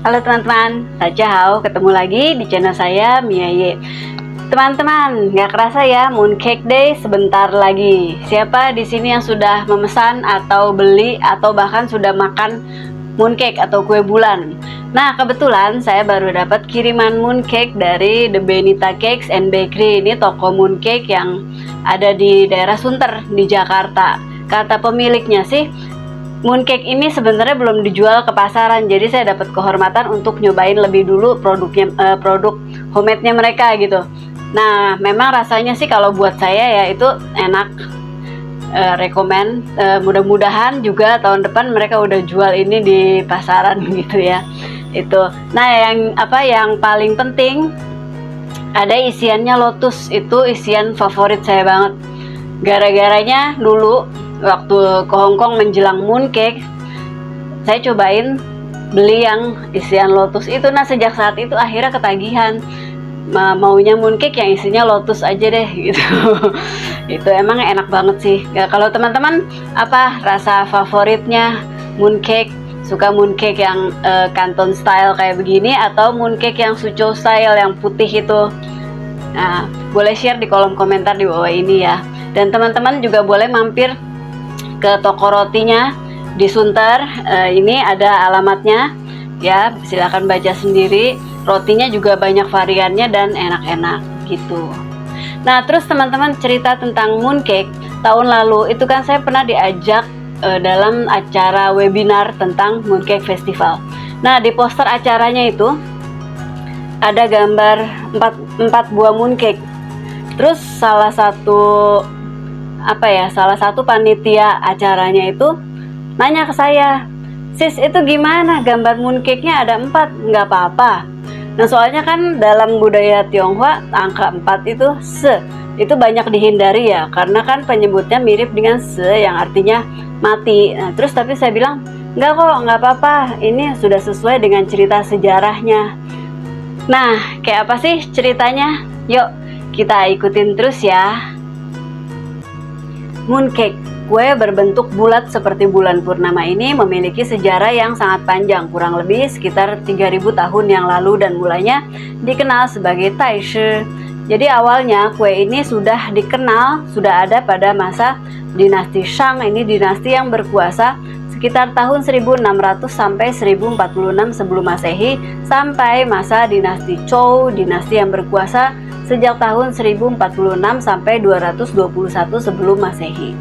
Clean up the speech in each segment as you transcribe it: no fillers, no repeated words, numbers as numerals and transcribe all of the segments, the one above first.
Halo teman-teman, Hao, ketemu lagi di channel saya Miaye. Teman-teman, nggak kerasa ya Mooncake Day sebentar lagi. Siapa di sini yang sudah memesan atau beli atau bahkan sudah makan mooncake atau kue bulan? Nah, kebetulan saya baru dapat kiriman mooncake dari The Benita Cakes and Bakery. Ini toko mooncake yang ada di daerah Sunter di Jakarta. Kata pemiliknya sih, mooncake ini sebenarnya belum dijual ke pasaran, jadi saya dapat kehormatan untuk nyobain lebih dulu produk homemade-nya mereka gitu. Nah, memang rasanya sih kalau buat saya ya itu enak, rekomen. Mudah-mudahan juga tahun depan mereka udah jual ini di pasaran gitu ya. Itu. Nah, yang paling penting ada isiannya lotus, itu isian favorit saya banget. Gara-garanya dulu waktu ke Hongkong menjelang mooncake, saya cobain beli yang isian lotus itu. Nah, sejak saat itu akhirnya ketagihan, maunya mooncake yang isinya lotus aja deh gitu. Itu emang enak banget sih. Ya, kalau teman-teman apa rasa favoritnya mooncake? Suka mooncake yang Canton style kayak begini atau mooncake yang Suzhou style yang putih itu? Nah, boleh share di kolom komentar di bawah ini ya. Dan teman-teman juga boleh mampir ke toko rotinya di Sunter. Ini ada alamatnya ya, silahkan baca sendiri. Rotinya juga banyak variannya dan enak-enak gitu. Nah, terus teman-teman cerita tentang mooncake. Tahun lalu itu kan saya pernah diajak dalam acara webinar tentang mooncake festival. Nah, di poster acaranya itu ada gambar 4 buah mooncake. Terus salah satu panitia acaranya itu nanya ke saya, "Sis, itu gimana gambar mooncake-nya ada 4? Nggak apa-apa." Nah, soalnya kan dalam budaya Tionghoa angka 4 itu itu banyak dihindari ya, karena kan penyebutnya mirip dengan yang artinya mati. Nah, terus tapi saya bilang, "Nggak kok, nggak apa-apa, ini sudah sesuai dengan cerita sejarahnya." Nah, kayak apa sih ceritanya? Yuk kita ikutin terus ya. Mooncake, kue berbentuk bulat seperti bulan purnama ini memiliki sejarah yang sangat panjang, kurang lebih sekitar 3000 tahun yang lalu, dan mulanya dikenal sebagai Taishi. Jadi awalnya kue ini sudah ada pada masa dinasti Shang. Ini dinasti yang berkuasa sekitar tahun 1600 sampai 1046 sebelum Masehi, sampai masa dinasti Zhou, dinasti yang berkuasa sejak tahun 1046 sampai 221 sebelum Masehi.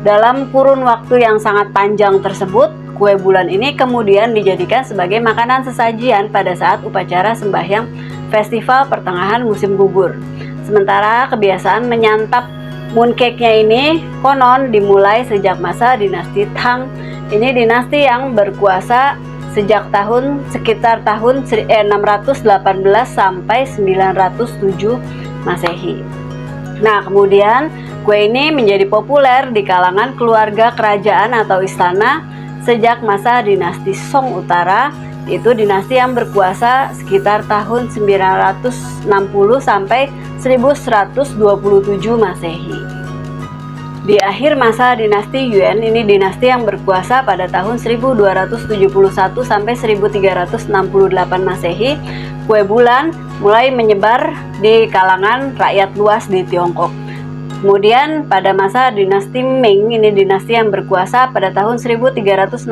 Dalam kurun waktu yang sangat panjang tersebut, kue bulan ini kemudian dijadikan sebagai makanan sesajian pada saat upacara sembahyang festival pertengahan musim gugur. Sementara kebiasaan menyantap mooncake-nya ini konon dimulai sejak masa dinasti Tang. Ini dinasti yang berkuasa sejak sekitar tahun 618 sampai 907 Masehi. Nah, kemudian kue ini menjadi populer di kalangan keluarga kerajaan atau istana sejak masa dinasti Song Utara. Itu dinasti yang berkuasa sekitar tahun 960 sampai 1127 Masehi. Di akhir masa dinasti Yuan, ini dinasti yang berkuasa pada tahun 1271 sampai 1368 Masehi, kue bulan mulai menyebar di kalangan rakyat luas di Tiongkok. Kemudian pada masa dinasti Ming, ini dinasti yang berkuasa pada tahun 1368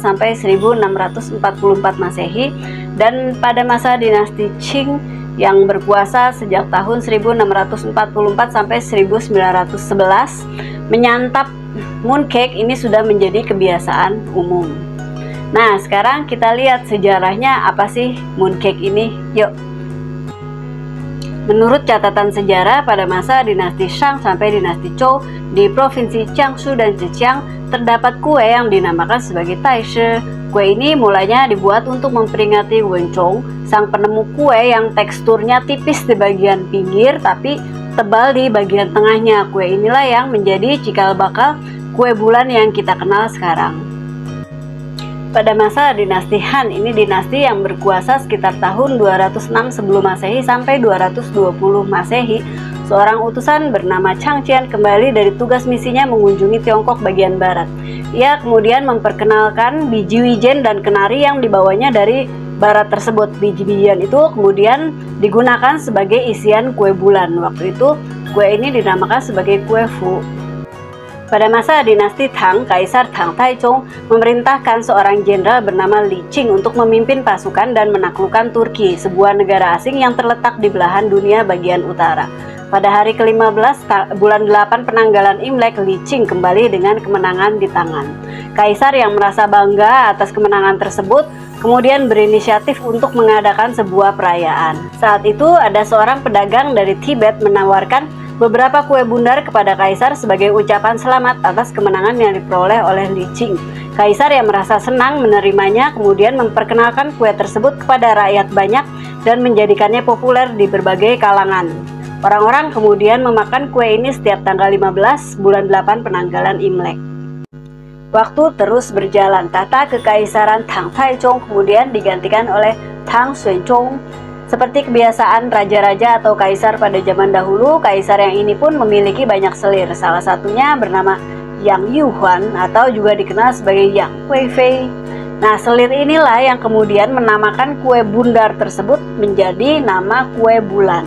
sampai 1644 Masehi, dan pada masa dinasti Qing yang berkuasa sejak tahun 1644 sampai 1911, menyantap mooncake ini sudah menjadi kebiasaan umum. Nah, sekarang kita lihat sejarahnya apa sih mooncake ini. Yuk. Menurut catatan sejarah, pada masa dinasti Shang sampai dinasti Zhou di provinsi Jiangsu dan Zhejiang terdapat kue yang dinamakan sebagai Taishi. Kue ini mulanya dibuat untuk memperingati Wencong, sang penemu kue yang teksturnya tipis di bagian pinggir tapi tebal di bagian tengahnya. Kue inilah yang menjadi cikal bakal kue bulan yang kita kenal sekarang. Pada masa dinasti Han, ini dinasti yang berkuasa sekitar tahun 206 sebelum Masehi sampai 220 Masehi, seorang utusan bernama Chang Qian kembali dari tugas misinya mengunjungi Tiongkok bagian barat. Ia kemudian memperkenalkan biji wijen dan kenari yang dibawanya dari barat tersebut. Biji-bijian itu kemudian digunakan sebagai isian kue bulan. Waktu itu kue ini dinamakan sebagai kue fu. Pada masa dinasti Tang, Kaisar Tang Taizong memerintahkan seorang jenderal bernama Li Qing untuk memimpin pasukan dan menaklukkan Turki, sebuah negara asing yang terletak di belahan dunia bagian utara. Pada hari ke-15 bulan 8 penanggalan Imlek, Li Qing kembali dengan kemenangan di tangan. Kaisar yang merasa bangga atas kemenangan tersebut kemudian berinisiatif untuk mengadakan sebuah perayaan. Saat itu ada seorang pedagang dari Tibet menawarkan beberapa kue bundar kepada Kaisar sebagai ucapan selamat atas kemenangan yang diperoleh oleh Li Qing. Kaisar yang merasa senang menerimanya kemudian memperkenalkan kue tersebut kepada rakyat banyak dan menjadikannya populer di berbagai kalangan. Orang-orang kemudian memakan kue ini setiap tanggal 15 bulan 8 penanggalan Imlek. Waktu terus berjalan, tata kekaisaran Tang Taizong kemudian digantikan oleh Tang Xuezhong. Seperti kebiasaan raja-raja atau kaisar pada zaman dahulu, kaisar yang ini pun memiliki banyak selir. Salah satunya bernama Yang Yuhuan atau juga dikenal sebagai Yang Weifei. Nah, selir inilah yang kemudian menamakan kue bundar tersebut menjadi nama kue bulan.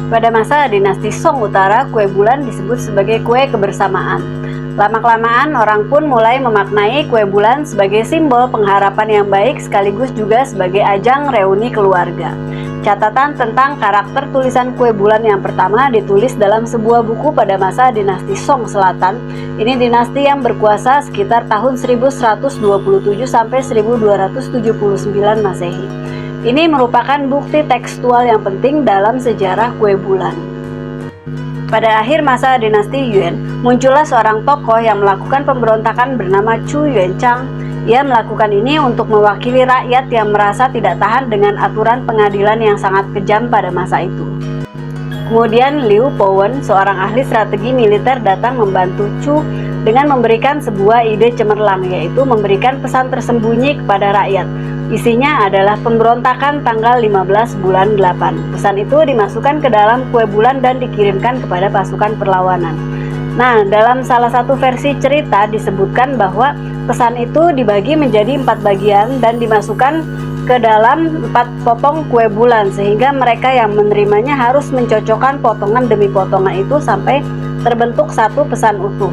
Pada masa dinasti Song Utara, kue bulan disebut sebagai kue kebersamaan. Lama-kelamaan orang pun mulai memaknai kue bulan sebagai simbol pengharapan yang baik sekaligus juga sebagai ajang reuni keluarga. Catatan tentang karakter tulisan kue bulan yang pertama ditulis dalam sebuah buku pada masa dinasti Song Selatan. Ini dinasti yang berkuasa sekitar tahun 1127 sampai 1279 Masehi. Ini merupakan bukti tekstual yang penting dalam sejarah kue bulan. Pada akhir masa dinasti Yuan, muncullah seorang tokoh yang melakukan pemberontakan bernama Chu Yuanchang. Ia melakukan ini untuk mewakili rakyat yang merasa tidak tahan dengan aturan pengadilan yang sangat kejam pada masa itu. Kemudian Liu Powen, seorang ahli strategi militer, datang membantu Chu dengan memberikan sebuah ide cemerlang, yaitu memberikan pesan tersembunyi kepada rakyat. Isinya adalah pemberontakan tanggal 15 bulan 8. Pesan itu dimasukkan ke dalam kue bulan dan dikirimkan kepada pasukan perlawanan. Nah, dalam salah satu versi cerita disebutkan bahwa pesan itu dibagi menjadi 4 bagian dan dimasukkan ke dalam 4 potong kue bulan, sehingga mereka yang menerimanya harus mencocokkan potongan demi potongan itu sampai terbentuk satu pesan utuh.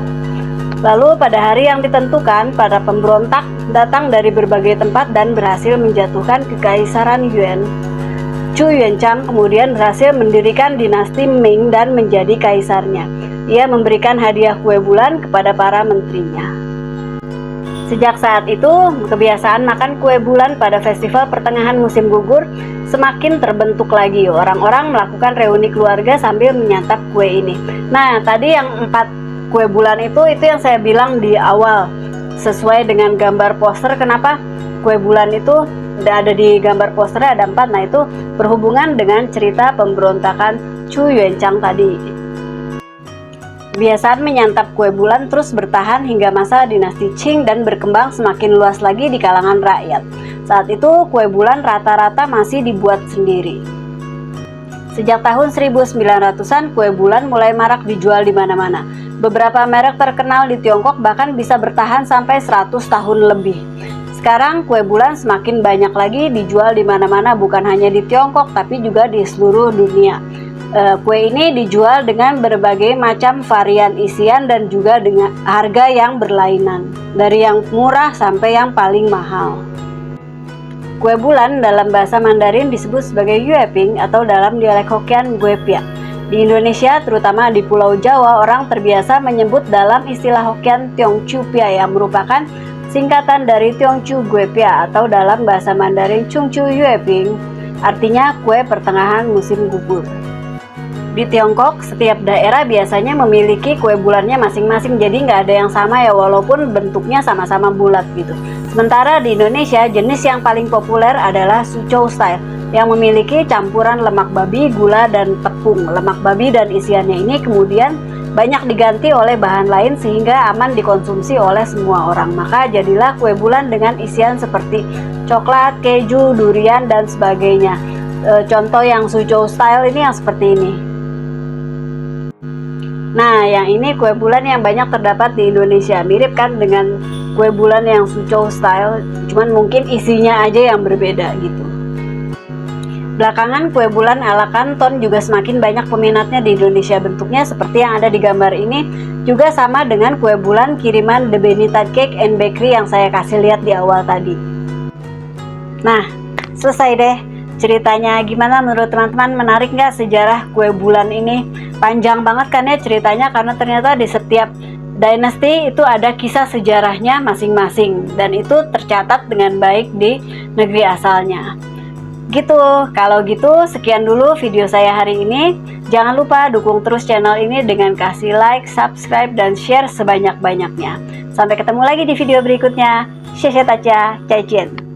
Lalu pada hari yang ditentukan, para pemberontak datang dari berbagai tempat dan berhasil menjatuhkan kekaisaran Yuan. Chu Yuanchang kemudian berhasil mendirikan dinasti Ming dan menjadi kaisarnya. Ia memberikan hadiah kue bulan kepada para menterinya. Sejak saat itu, kebiasaan makan kue bulan pada festival pertengahan musim gugur semakin terbentuk lagi. Orang-orang melakukan reuni keluarga sambil menyantap kue ini. Nah, tadi yang 4 kue bulan itu yang saya bilang di awal, sesuai dengan gambar poster. Kenapa kue bulan itu ada di gambar poster ada 4? Nah, itu berhubungan dengan cerita pemberontakan Chu Yuanchang tadi. Kebiasaan menyantap kue bulan terus bertahan hingga masa dinasti Qing dan berkembang semakin luas lagi di kalangan rakyat. Saat itu kue bulan rata-rata masih dibuat sendiri. Sejak tahun 1900-an, kue bulan mulai marak dijual di mana-mana. Beberapa merek terkenal di Tiongkok bahkan bisa bertahan sampai 100 tahun lebih. Sekarang kue bulan semakin banyak lagi dijual di mana-mana, bukan hanya di Tiongkok tapi juga di seluruh dunia. Kue ini dijual dengan berbagai macam varian isian dan juga dengan harga yang berlainan, dari yang murah sampai yang paling mahal. Kue bulan dalam bahasa Mandarin disebut sebagai Yueping atau dalam dialek Hokkien Guepia. Di Indonesia, terutama di Pulau Jawa, orang terbiasa menyebut dalam istilah Hokkien Tiongchu Pia yang merupakan singkatan dari Tiongchu Guepia atau dalam bahasa Mandarin Chungchu Yueping, artinya kue pertengahan musim gugur. Di Tiongkok, setiap daerah biasanya memiliki kue bulannya masing-masing, jadi nggak ada yang sama ya, walaupun bentuknya sama-sama bulat gitu. Sementara di Indonesia, jenis yang paling populer adalah Suzhou style, yang memiliki campuran lemak babi, gula, dan tepung. Lemak babi dan isiannya ini kemudian banyak diganti oleh bahan lain sehingga aman dikonsumsi oleh semua orang. Maka jadilah kue bulan dengan isian seperti coklat, keju, durian, dan sebagainya. Contoh yang Suzhou style ini yang seperti ini. Nah, yang ini kue bulan yang banyak terdapat di Indonesia. Mirip kan dengan kue bulan yang Suzhou style, cuman mungkin isinya aja yang berbeda gitu. Belakangan kue bulan ala Kanton juga semakin banyak peminatnya di Indonesia. Bentuknya seperti yang ada di gambar ini, juga sama dengan kue bulan kiriman The Benita Cake and Bakery yang saya kasih lihat di awal tadi. Nah, selesai deh ceritanya. Gimana menurut teman-teman, menarik nggak sejarah kue bulan ini? Panjang banget kan ya ceritanya, karena ternyata di setiap dynasty itu ada kisah sejarahnya masing-masing, dan itu tercatat dengan baik di negeri asalnya. Gitu, kalau gitu sekian dulu video saya hari ini. Jangan lupa dukung terus channel ini dengan kasih like, subscribe, dan share sebanyak-banyaknya. Sampai ketemu lagi di video berikutnya. Xie xie da家, 再见.